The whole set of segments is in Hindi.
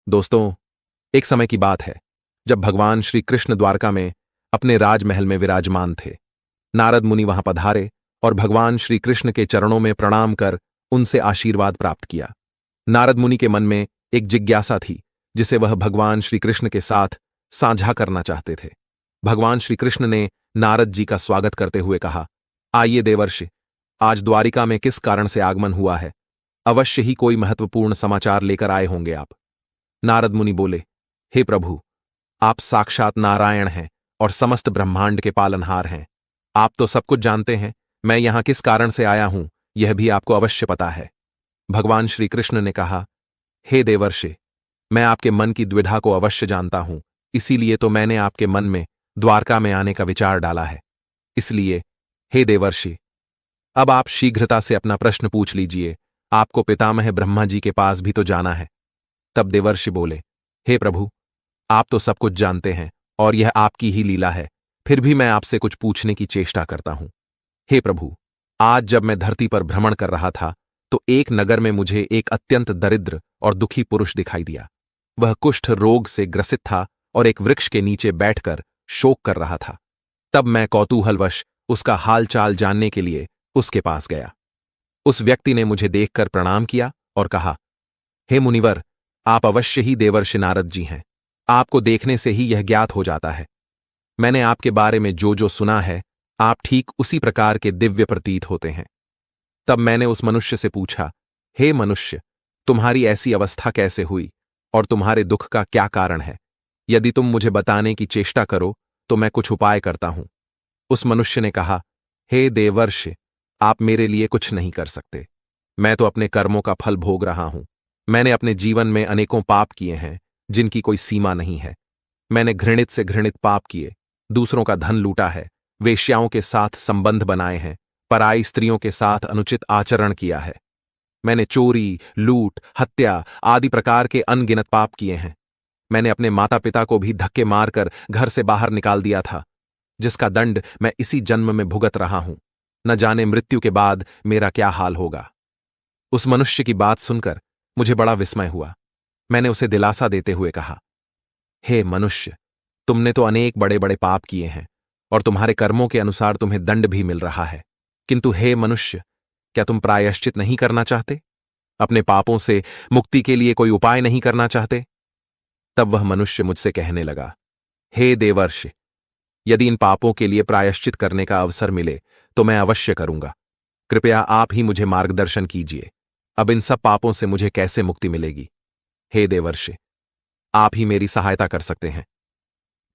दोस्तों, एक समय की बात है जब भगवान श्री कृष्ण द्वारका में अपने राजमहल में विराजमान थे। नारद मुनि वहां पधारे और भगवान श्री कृष्ण के चरणों में प्रणाम कर उनसे आशीर्वाद प्राप्त किया। नारद मुनि के मन में एक जिज्ञासा थी जिसे वह भगवान श्री कृष्ण के साथ साझा करना चाहते थे। भगवान श्री कृष्ण ने नारद जी का स्वागत करते हुए कहा, आइए देवर्षि, आज द्वारिका में किस कारण से आगमन हुआ है? अवश्य ही कोई महत्वपूर्ण समाचार लेकर आए होंगे आप। नारद मुनि बोले, हे प्रभु, आप साक्षात नारायण हैं और समस्त ब्रह्मांड के पालनहार हैं। आप तो सब कुछ जानते हैं। मैं यहां किस कारण से आया हूं यह भी आपको अवश्य पता है। भगवान श्री कृष्ण ने कहा, हे देवर्षि, मैं आपके मन की द्विधा को अवश्य जानता हूं, इसीलिए तो मैंने आपके मन में द्वारका में आने का विचार डाला है। इसलिए हे देवर्षि, अब आप शीघ्रता से अपना प्रश्न पूछ लीजिए। आपको पितामह ब्रह्मा जी के पास भी तो जाना है। तब देवर्षि बोले, हे प्रभु, आप तो सब कुछ जानते हैं और यह आपकी ही लीला है, फिर भी मैं आपसे कुछ पूछने की चेष्टा करता हूं। हे प्रभु, आज जब मैं धरती पर भ्रमण कर रहा था तो एक नगर में मुझे एक अत्यंत दरिद्र और दुखी पुरुष दिखाई दिया। वह कुष्ठ रोग से ग्रसित था और एक वृक्ष के नीचे बैठकर शोक कर रहा था। तब मैं कौतूहलवश उसका हालचाल जानने के लिए उसके पास गया। उस व्यक्ति ने मुझे देखकर प्रणाम किया और कहा, हे मुनिवर, आप अवश्य ही देवर्षि नारद जी हैं। आपको देखने से ही यह ज्ञात हो जाता है। मैंने आपके बारे में जो जो सुना है, आप ठीक उसी प्रकार के दिव्य प्रतीत होते हैं। तब मैंने उस मनुष्य से पूछा, हे मनुष्य, तुम्हारी ऐसी अवस्था कैसे हुई और तुम्हारे दुख का क्या कारण है? यदि तुम मुझे बताने की चेष्टा करो तो मैं कुछ उपाय करता हूं। उस मनुष्य ने कहा, हे देवर्षि, आप मेरे लिए कुछ नहीं कर सकते। मैं तो अपने कर्मों का फल भोग रहा हूं। मैंने अपने जीवन में अनेकों पाप किए हैं जिनकी कोई सीमा नहीं है। मैंने घृणित से घृणित पाप किए, दूसरों का धन लूटा है, वेश्याओं के साथ संबंध बनाए हैं, पराई स्त्रियों के साथ अनुचित आचरण किया है। मैंने चोरी, लूट, हत्या आदि प्रकार के अनगिनत पाप किए हैं। मैंने अपने माता पिता को भी धक्के मारकर घर से बाहर निकाल दिया था, जिसका दंड मैं इसी जन्म में भुगत रहा हूं। न जाने मृत्यु के बाद मेरा क्या हाल होगा। उस मनुष्य की बात सुनकर मुझे बड़ा विस्मय हुआ। मैंने उसे दिलासा देते हुए कहा, हे मनुष्य, तुमने तो अनेक बड़े बड़े पाप किए हैं और तुम्हारे कर्मों के अनुसार तुम्हें दंड भी मिल रहा है, किंतु हे मनुष्य, क्या तुम प्रायश्चित नहीं करना चाहते? अपने पापों से मुक्ति के लिए कोई उपाय नहीं करना चाहते? तब वह मनुष्य मुझसे कहने लगा, हे देवर्षि, यदि इन पापों के लिए प्रायश्चित करने का अवसर मिले तो मैं अवश्य करूंगा। कृपया आप ही मुझे मार्गदर्शन कीजिए। अब इन सब पापों से मुझे कैसे मुक्ति मिलेगी? हे देवर्षि, आप ही मेरी सहायता कर सकते हैं।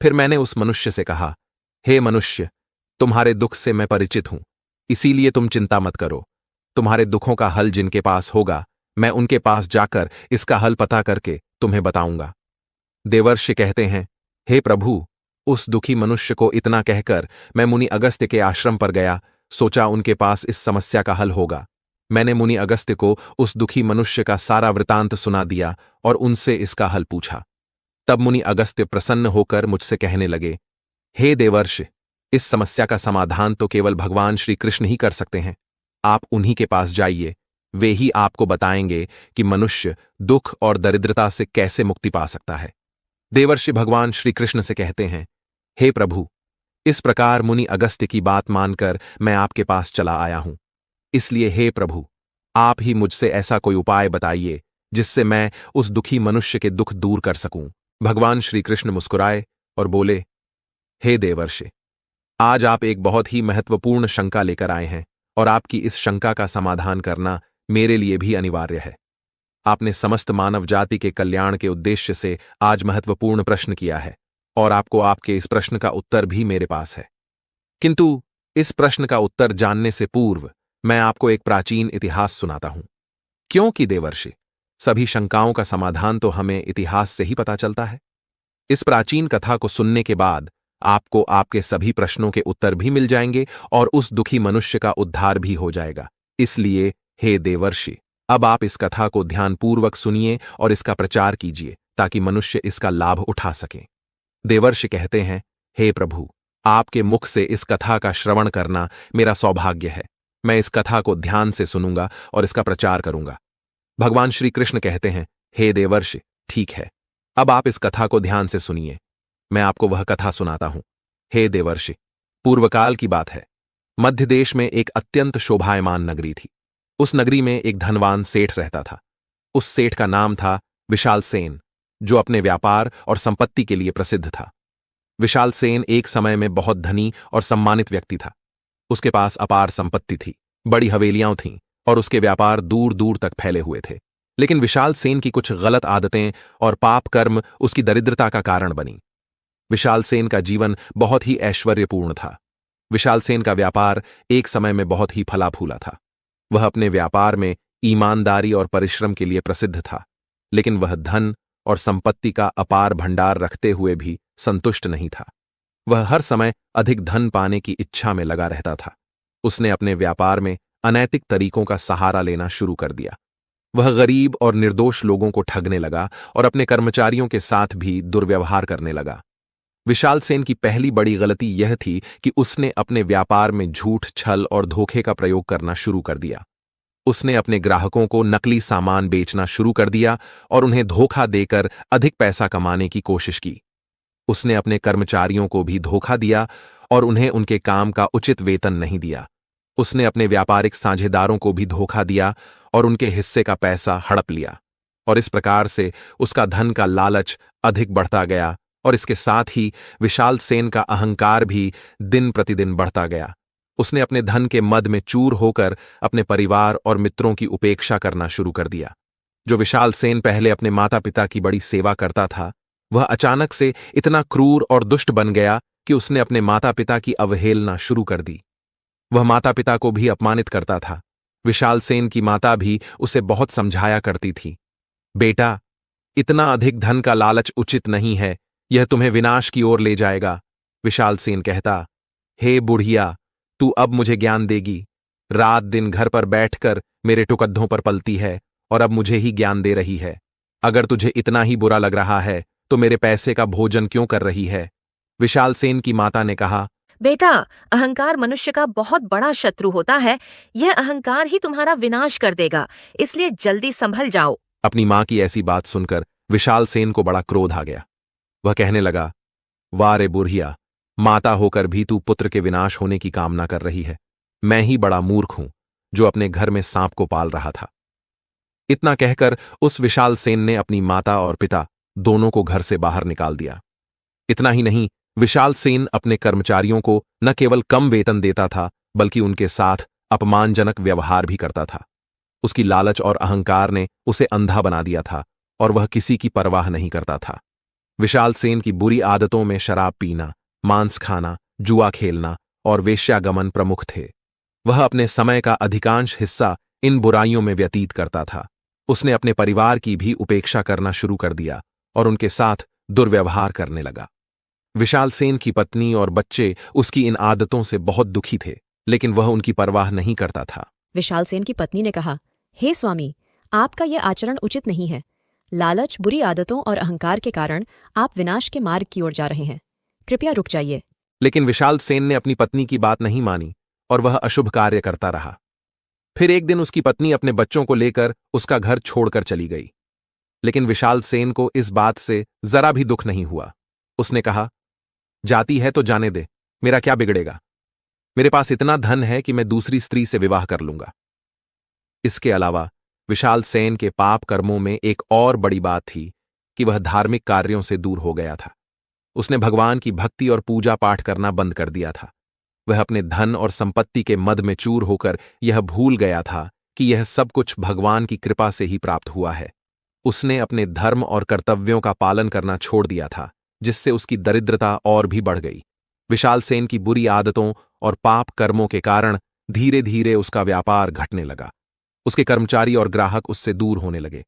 फिर मैंने उस मनुष्य से कहा, हे मनुष्य, तुम्हारे दुख से मैं परिचित हूं, इसीलिए तुम चिंता मत करो। तुम्हारे दुखों का हल जिनके पास होगा, मैं उनके पास जाकर इसका हल पता करके तुम्हें बताऊंगा। देवर्षि कहते हैं, हे प्रभु, उस दुखी मनुष्य को इतना कहकर मैं मुनि अगस्त्य के आश्रम पर गया। सोचा उनके पास इस समस्या का हल होगा। मैंने मुनि अगस्त्य को उस दुखी मनुष्य का सारा वृतांत सुना दिया और उनसे इसका हल पूछा। तब मुनि अगस्त्य प्रसन्न होकर मुझसे कहने लगे, हे देवर्षि, इस समस्या का समाधान तो केवल भगवान श्री कृष्ण ही कर सकते हैं। आप उन्हीं के पास जाइए, वे ही आपको बताएंगे कि मनुष्य दुख और दरिद्रता से कैसे मुक्ति पा सकता है। देवर्षि भगवान श्री कृष्ण से कहते हैं, हे प्रभु, इस प्रकार मुनि अगस्त्य की बात मानकर मैं आपके पास चला आया हूं। इसलिए हे प्रभु, आप ही मुझसे ऐसा कोई उपाय बताइए जिससे मैं उस दुखी मनुष्य के दुख दूर कर सकूं। भगवान श्री कृष्ण मुस्कुराए और बोले, हे देवर्षि, आज आप एक बहुत ही महत्वपूर्ण शंका लेकर आए हैं और आपकी इस शंका का समाधान करना मेरे लिए भी अनिवार्य है। आपने समस्त मानव जाति के कल्याण के उद्देश्य से आज महत्वपूर्ण प्रश्न किया है और आपको आपके इस प्रश्न का उत्तर भी मेरे पास है। किंतु इस प्रश्न का उत्तर जानने से पूर्व मैं आपको एक प्राचीन इतिहास सुनाता हूं। क्योंकि देवर्षि, सभी शंकाओं का समाधान तो हमें इतिहास से ही पता चलता है। इस प्राचीन कथा को सुनने के बाद आपको आपके सभी प्रश्नों के उत्तर भी मिल जाएंगे और उस दुखी मनुष्य का उद्धार भी हो जाएगा। इसलिए हे देवर्षि, अब आप इस कथा को ध्यानपूर्वक सुनिए और इसका प्रचार कीजिए ताकि मनुष्य इसका लाभ उठा सके। देवर्षि कहते हैं, हे प्रभु, आपके मुख से इस कथा का श्रवण करना मेरा सौभाग्य है। मैं इस कथा को ध्यान से सुनूंगा और इसका प्रचार करूंगा। भगवान श्री कृष्ण कहते हैं, हे देवर्षि, ठीक है, अब आप इस कथा को ध्यान से सुनिए। मैं आपको वह कथा सुनाता हूं। हे देवर्षि, पूर्वकाल की बात है। मध्य देश में एक अत्यंत शोभायमान नगरी थी। उस नगरी में एक धनवान सेठ रहता था। उस सेठ का नाम था विशाल सेन, जो अपने व्यापार और संपत्ति के लिए प्रसिद्ध था। विशाल सेन एक समय में बहुत धनी और सम्मानित व्यक्ति था। उसके पास अपार संपत्ति थी, बड़ी हवेलियां थीं और उसके व्यापार दूर दूर तक फैले हुए थे। लेकिन विशाल सेन की कुछ गलत आदतें और पाप कर्म उसकी दरिद्रता का कारण बनी। विशाल सेन का जीवन बहुत ही ऐश्वर्यपूर्ण था। विशाल सेन का व्यापार एक समय में बहुत ही फला फूला था। वह अपने व्यापार में ईमानदारी और परिश्रम के लिए प्रसिद्ध था, लेकिन वह धन और संपत्ति का अपार भंडार रखते हुए भी संतुष्ट नहीं था। वह हर समय अधिक धन पाने की इच्छा में लगा रहता था। उसने अपने व्यापार में अनैतिक तरीकों का सहारा लेना शुरू कर दिया। वह गरीब और निर्दोष लोगों को ठगने लगा और अपने कर्मचारियों के साथ भी दुर्व्यवहार करने लगा। विशाल सेन की पहली बड़ी गलती यह थी कि उसने अपने व्यापार में झूठ, छल और धोखे का प्रयोग करना शुरू कर दिया। उसने अपने ग्राहकों को नकली सामान बेचना शुरू कर दिया और उन्हें धोखा देकर अधिक पैसा कमाने की कोशिश की। उसने अपने कर्मचारियों को भी धोखा दिया और उन्हें उनके काम का उचित वेतन नहीं दिया। उसने अपने व्यापारिक साझेदारों को भी धोखा दिया और उनके हिस्से का पैसा हड़प लिया। और इस प्रकार से उसका धन का लालच अधिक बढ़ता गया और इसके साथ ही विशाल सेन का अहंकार भी दिन प्रतिदिन बढ़ता गया। उसने अपने धन के मद में चूर होकर अपने परिवार और मित्रों की उपेक्षा करना शुरू कर दिया। जो विशाल सेन पहले अपने माता पिता की बड़ी सेवा करता था, वह अचानक से इतना क्रूर और दुष्ट बन गया कि उसने अपने माता पिता की अवहेलना शुरू कर दी। वह माता पिता को भी अपमानित करता था। विशाल सेन की माता भी उसे बहुत समझाया करती थी, बेटा, इतना अधिक धन का लालच उचित नहीं है, यह तुम्हें विनाश की ओर ले जाएगा। विशाल सेन कहता, हे बुढ़िया, तू अब मुझे ज्ञान देगी। रात दिन घर पर बैठकर मेरे टुकद्दों पर पलती है और अब मुझे ही ज्ञान दे रही है। अगर तुझे इतना ही बुरा लग रहा है तो मेरे पैसे का भोजन क्यों कर रही है? विशाल सेन की माता ने कहा, बेटा, अहंकार मनुष्य का बहुत बड़ा शत्रु होता है। यह अहंकार ही तुम्हारा विनाश कर देगा, इसलिए जल्दी संभल जाओ। अपनी मां की ऐसी बात सुनकर विशाल सेन को बड़ा क्रोध आ गया। वह कहने लगा, वाह रे बुढ़िया, माता होकर भी तू पुत्र के विनाश होने की कामना कर रही है। मैं ही बड़ा मूर्ख हूं जो अपने घर में सांप को पाल रहा था। इतना कहकर उस विशाल सेन ने अपनी माता और पिता दोनों को घर से बाहर निकाल दिया। इतना ही नहीं, विशाल सेन अपने कर्मचारियों को न केवल कम वेतन देता था, बल्कि उनके साथ अपमानजनक व्यवहार भी करता था। उसकी लालच और अहंकार ने उसे अंधा बना दिया था और वह किसी की परवाह नहीं करता था। विशाल सेन की बुरी आदतों में शराब पीना, मांस खाना, जुआ खेलना और वेश्यागमन प्रमुख थे। वह अपने समय का अधिकांश हिस्सा इन बुराइयों में व्यतीत करता था। उसने अपने परिवार की भी उपेक्षा करना शुरू कर दिया और उनके साथ दुर्व्यवहार करने लगा। विशाल सेन की पत्नी और बच्चे उसकी इन आदतों से बहुत दुखी थे, लेकिन वह उनकी परवाह नहीं करता था। विशाल सेन की पत्नी ने कहा, हे स्वामी, आपका यह आचरण उचित नहीं है। लालच, बुरी आदतों और अहंकार के कारण आप विनाश के मार्ग की ओर जा रहे हैं। कृपया रुक जाइए। लेकिन विशाल सेन ने अपनी पत्नी की बात नहीं मानी और वह अशुभ कार्य करता रहा। फिर एक दिन उसकी पत्नी अपने बच्चों को लेकर उसका घर छोड़कर चली गई। लेकिन विशाल सेन को इस बात से जरा भी दुख नहीं हुआ। उसने कहा, जाती है तो जाने दे, मेरा क्या बिगड़ेगा? मेरे पास इतना धन है कि मैं दूसरी स्त्री से विवाह कर लूंगा। इसके अलावा विशाल सेन के पाप कर्मों में एक और बड़ी बात थी कि वह धार्मिक कार्यों से दूर हो गया था। उसने भगवान की भक्ति और पूजा पाठ करना बंद कर दिया था। वह अपने धन और संपत्ति के मद में चूर होकर यह भूल गया था कि यह सब कुछ भगवान की कृपा से ही प्राप्त हुआ है। उसने अपने धर्म और कर्तव्यों का पालन करना छोड़ दिया था, जिससे उसकी दरिद्रता और भी बढ़ गई। विशाल सेन की बुरी आदतों और पाप कर्मों के कारण धीरे धीरे उसका व्यापार घटने लगा। उसके कर्मचारी और ग्राहक उससे दूर होने लगे।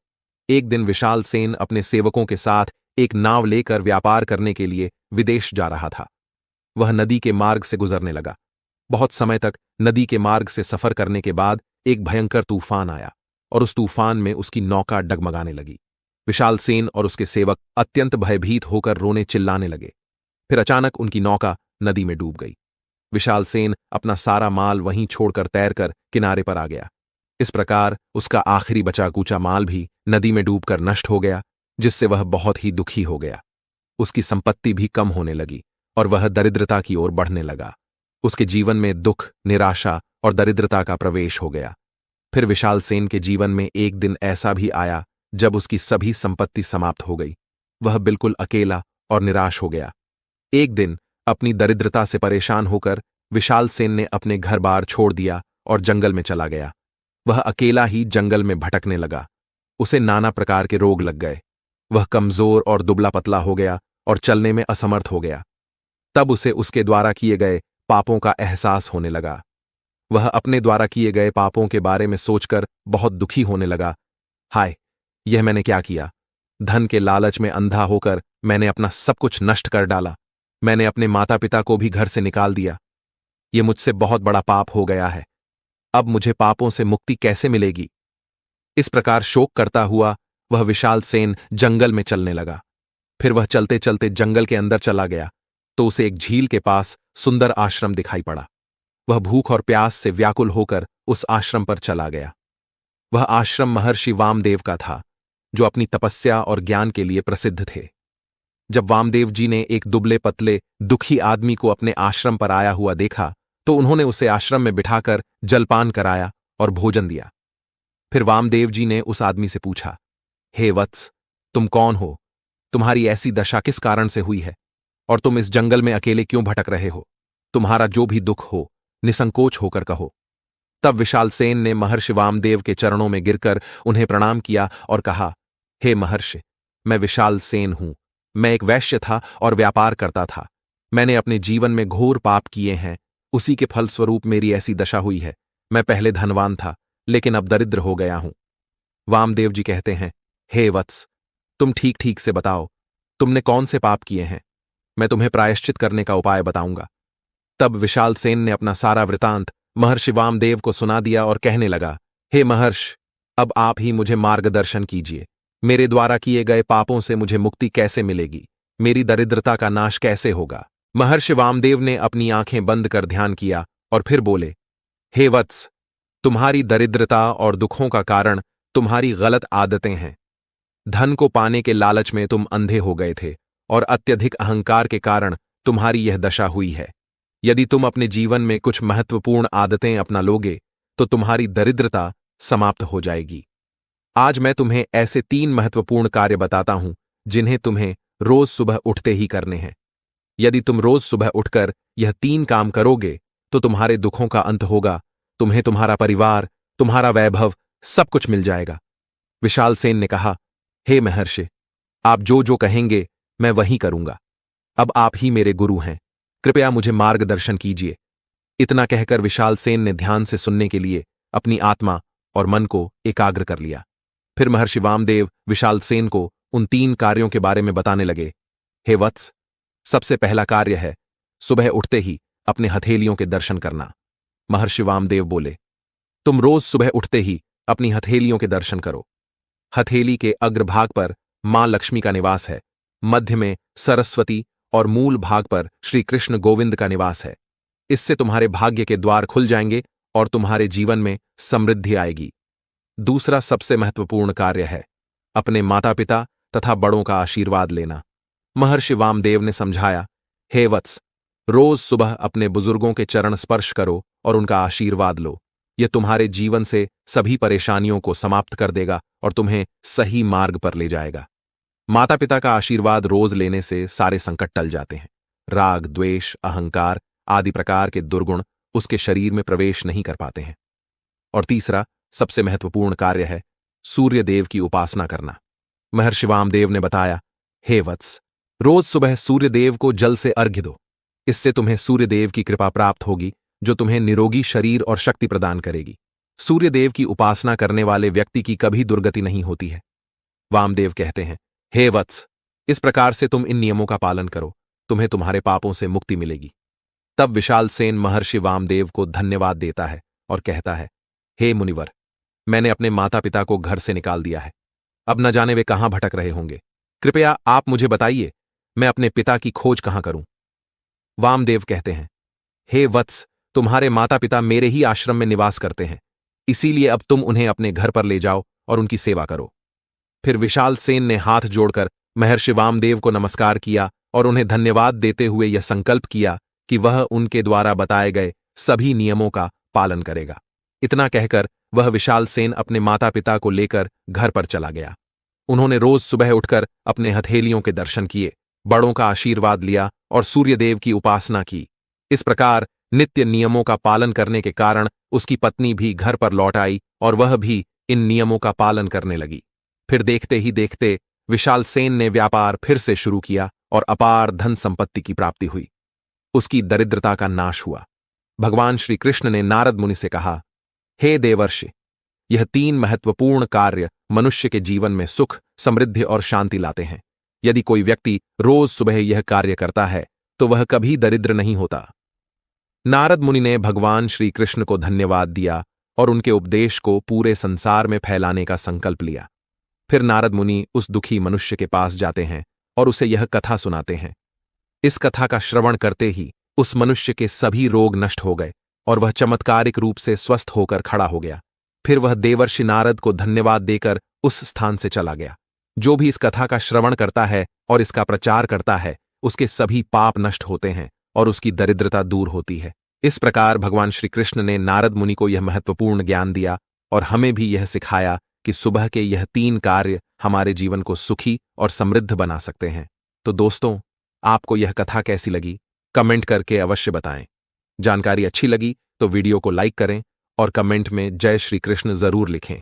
एक दिन विशाल सेन अपने सेवकों के साथ एक नाव लेकर व्यापार करने के लिए विदेश जा रहा था। वह नदी के मार्ग से गुजरने लगा। बहुत समय तक नदी के मार्ग से सफर करने के बाद एक भयंकर तूफान आया और उस तूफान में उसकी नौका डगमगाने लगी। विशाल सेन और उसके सेवक अत्यंत भयभीत होकर रोने चिल्लाने लगे। फिर अचानक उनकी नौका नदी में डूब गई। विशाल सेन अपना सारा माल वहीं छोड़कर तैरकर किनारे पर आ गया। इस प्रकार उसका आखिरी बचा कूचा माल भी नदी में डूबकर नष्ट हो गया जिससे वह बहुत ही दुखी हो गया। उसकी संपत्ति भी कम होने लगी और वह दरिद्रता की ओर बढ़ने लगा। उसके जीवन में दुख, निराशा और दरिद्रता का प्रवेश हो गया। फिर विशाल सेन के जीवन में एक दिन ऐसा भी आया जब उसकी सभी संपत्ति समाप्त हो गई। वह बिल्कुल अकेला और निराश हो गया। एक दिन अपनी दरिद्रता से परेशान होकर विशाल सेन ने अपने घर बार छोड़ दिया और जंगल में चला गया। वह अकेला ही जंगल में भटकने लगा। उसे नाना प्रकार के रोग लग गए। वह कमजोर और दुबला पतला हो गया और चलने में असमर्थ हो गया। तब उसे उसके द्वारा किए गए पापों का एहसास होने लगा। वह अपने द्वारा किए गए पापों के बारे में सोचकर बहुत दुखी होने लगा। हाय, यह मैंने क्या किया? धन के लालच में अंधा होकर मैंने अपना सब कुछ नष्ट कर डाला। मैंने अपने माता पिता को भी घर से निकाल दिया। यह मुझसे बहुत बड़ा पाप हो गया है। अब मुझे पापों से मुक्ति कैसे मिलेगी? इस प्रकार शोक करता हुआ वह विशाल सेन जंगल में चलने लगा। फिर वह चलते चलते जंगल के अंदर चला गया तो उसे एक झील के पास सुंदर आश्रम दिखाई पड़ा। वह भूख और प्यास से व्याकुल होकर उस आश्रम पर चला गया। वह आश्रम महर्षि वामदेव का था, जो अपनी तपस्या और ज्ञान के लिए प्रसिद्ध थे। जब वामदेव जी ने एक दुबले पतले दुखी आदमी को अपने आश्रम पर आया हुआ देखा तो उन्होंने उसे आश्रम में बिठाकर जलपान कराया और भोजन दिया। फिर वामदेव जी ने उस आदमी से पूछा, हे वत्स, तुम कौन हो? तुम्हारी ऐसी दशा किस कारण से हुई है और तुम इस जंगल में अकेले क्यों भटक रहे हो? तुम्हारा जो भी दुख हो निसंकोच होकर कहो। तब विशाल सेन ने महर्षि वामदेव के चरणों में गिरकर उन्हें प्रणाम किया और कहा, हे महर्षि, मैं विशाल सेन हूं। मैं एक वैश्य था और व्यापार करता था। मैंने अपने जीवन में घोर पाप किए हैं। उसी के फलस्वरूप मेरी ऐसी दशा हुई है। मैं पहले धनवान था लेकिन अब दरिद्र हो गया हूं। वामदेव जी कहते हैं, हे वत्स, तुम ठीक ठीक से बताओ, तुमने कौन से पाप किए हैं? मैं तुम्हें प्रायश्चित करने का उपाय बताऊंगा। तब विशाल सेन ने अपना सारा वृतांत महर्षि वामदेव को सुना दिया और कहने लगा, हे महर्षि, अब आप ही मुझे मार्गदर्शन कीजिए। मेरे द्वारा किए गए पापों से मुझे मुक्ति कैसे मिलेगी? मेरी दरिद्रता का नाश कैसे होगा? महर्षि वामदेव ने अपनी आंखें बंद कर ध्यान किया और फिर बोले, हे वत्स, तुम्हारी दरिद्रता और दुखों का कारण तुम्हारी गलत आदतें हैं। धन को पाने के लालच में तुम अंधे हो गए थे और अत्यधिक अहंकार के कारण तुम्हारी यह दशा हुई है। यदि तुम अपने जीवन में कुछ महत्वपूर्ण आदतें अपना लोगे तो तुम्हारी दरिद्रता समाप्त हो जाएगी। आज मैं तुम्हें ऐसे 3 महत्वपूर्ण कार्य बताता हूं जिन्हें तुम्हें रोज सुबह उठते ही करने हैं। यदि तुम रोज सुबह उठकर यह 3 काम करोगे तो तुम्हारे दुखों का अंत होगा। तुम्हें तुम्हारा परिवार, तुम्हारा वैभव, सब कुछ मिल जाएगा। विशाल सेन ने कहा, हे महर्षि, आप जो जो कहेंगे मैं वही करूंगा। अब आप ही मेरे गुरु हैं, कृपया मुझे मार्गदर्शन कीजिए। इतना कहकर विशाल सेन ने ध्यान से सुनने के लिए अपनी आत्मा और मन को एकाग्र कर लिया। फिर महर्षि वामदेव विशाल सेन को उन 3 कार्यों के बारे में बताने लगे। हे वत्स, सबसे पहला कार्य है सुबह उठते ही अपने हथेलियों के दर्शन करना। महर्षि वामदेव बोले, तुम रोज सुबह उठते ही अपनी हथेलियों के दर्शन करो। हथेली के अग्रभाग पर मां लक्ष्मी का निवास है, मध्य में सरस्वती और मूल भाग पर श्री कृष्ण गोविंद का निवास है। इससे तुम्हारे भाग्य के द्वार खुल जाएंगे और तुम्हारे जीवन में समृद्धि आएगी। दूसरा सबसे महत्वपूर्ण कार्य है अपने माता पिता तथा बड़ों का आशीर्वाद लेना। महर्षि वामदेव ने समझाया, हे वत्स, रोज सुबह अपने बुजुर्गों के चरण स्पर्श करो और उनका आशीर्वाद लो। यह तुम्हारे जीवन से सभी परेशानियों को समाप्त कर देगा और तुम्हें सही मार्ग पर ले जाएगा। माता पिता का आशीर्वाद रोज लेने से सारे संकट टल जाते हैं। राग, द्वेष, अहंकार आदि प्रकार के दुर्गुण उसके शरीर में प्रवेश नहीं कर पाते हैं। और तीसरा सबसे महत्वपूर्ण कार्य है सूर्य देव की उपासना करना। महर्षि वामदेव ने बताया, हे वत्स, रोज सुबह सूर्य देव को जल से अर्घ्य दो। इससे तुम्हें सूर्य देव की कृपा प्राप्त होगी जो तुम्हें निरोगी शरीर और शक्ति प्रदान करेगी। सूर्य देव की उपासना करने वाले व्यक्ति की कभी दुर्गति नहीं होती है। वामदेव कहते हैं, हे वत्स, इस प्रकार से तुम इन नियमों का पालन करो, तुम्हें तुम्हारे पापों से मुक्ति मिलेगी। तब विशाल सेन महर्षि वामदेव को धन्यवाद देता है और कहता है, हे मुनिवर, मैंने अपने माता पिता को घर से निकाल दिया है। अब न जाने वे कहां भटक रहे होंगे। कृपया आप मुझे बताइए, मैं अपने पिता की खोज कहां करूं? वामदेव कहते हैं, हे वत्स, तुम्हारे माता पिता मेरे ही आश्रम में निवास करते हैं, इसीलिए अब तुम उन्हें अपने घर पर ले जाओ और उनकी सेवा करो। फिर विशाल सेन ने हाथ जोड़कर महर्षि वामदेव को नमस्कार किया और उन्हें धन्यवाद देते हुए यह संकल्प किया कि वह उनके द्वारा बताए गए सभी नियमों का पालन करेगा। इतना कहकर वह विशाल सेन अपने माता पिता को लेकर घर पर चला गया। उन्होंने रोज सुबह उठकर अपने हथेलियों के दर्शन किए, बड़ों का आशीर्वाद लिया और सूर्यदेव की उपासना की। इस प्रकार नित्य नियमों का पालन करने के कारण उसकी पत्नी भी घर पर लौट आई और वह भी इन नियमों का पालन करने लगी। फिर देखते ही देखते विशाल सेन ने व्यापार फिर से शुरू किया और अपार धन संपत्ति की प्राप्ति हुई। उसकी दरिद्रता का नाश हुआ। भगवान श्री कृष्ण ने नारद मुनि से कहा, हे देवर्षि, यह 3 महत्वपूर्ण कार्य मनुष्य के जीवन में सुख, समृद्धि और शांति लाते हैं। यदि कोई व्यक्ति रोज सुबह यह कार्य करता है तो वह कभी दरिद्र नहीं होता। नारद मुनि ने भगवान श्री कृष्ण को धन्यवाद दिया और उनके उपदेश को पूरे संसार में फैलाने का संकल्प लिया। फिर नारद मुनि उस दुखी मनुष्य के पास जाते हैं और उसे यह कथा सुनाते हैं। इस कथा का श्रवण करते ही उस मनुष्य के सभी रोग नष्ट हो गए और वह चमत्कारिक रूप से स्वस्थ होकर खड़ा हो गया। फिर वह देवर्षि नारद को धन्यवाद देकर उस स्थान से चला गया। जो भी इस कथा का श्रवण करता है और इसका प्रचार करता है, उसके सभी पाप नष्ट होते हैं और उसकी दरिद्रता दूर होती है। इस प्रकार भगवान श्री कृष्ण ने नारद मुनि को यह महत्वपूर्ण ज्ञान दिया और हमें भी यह सिखाया कि सुबह के यह 3 कार्य हमारे जीवन को सुखी और समृद्ध बना सकते हैं। तो दोस्तों, आपको यह कथा कैसी लगी? कमेंट करके अवश्य बताएं। जानकारी अच्छी लगी तो वीडियो को लाइक करें और कमेंट में जय श्री कृष्ण जरूर लिखें।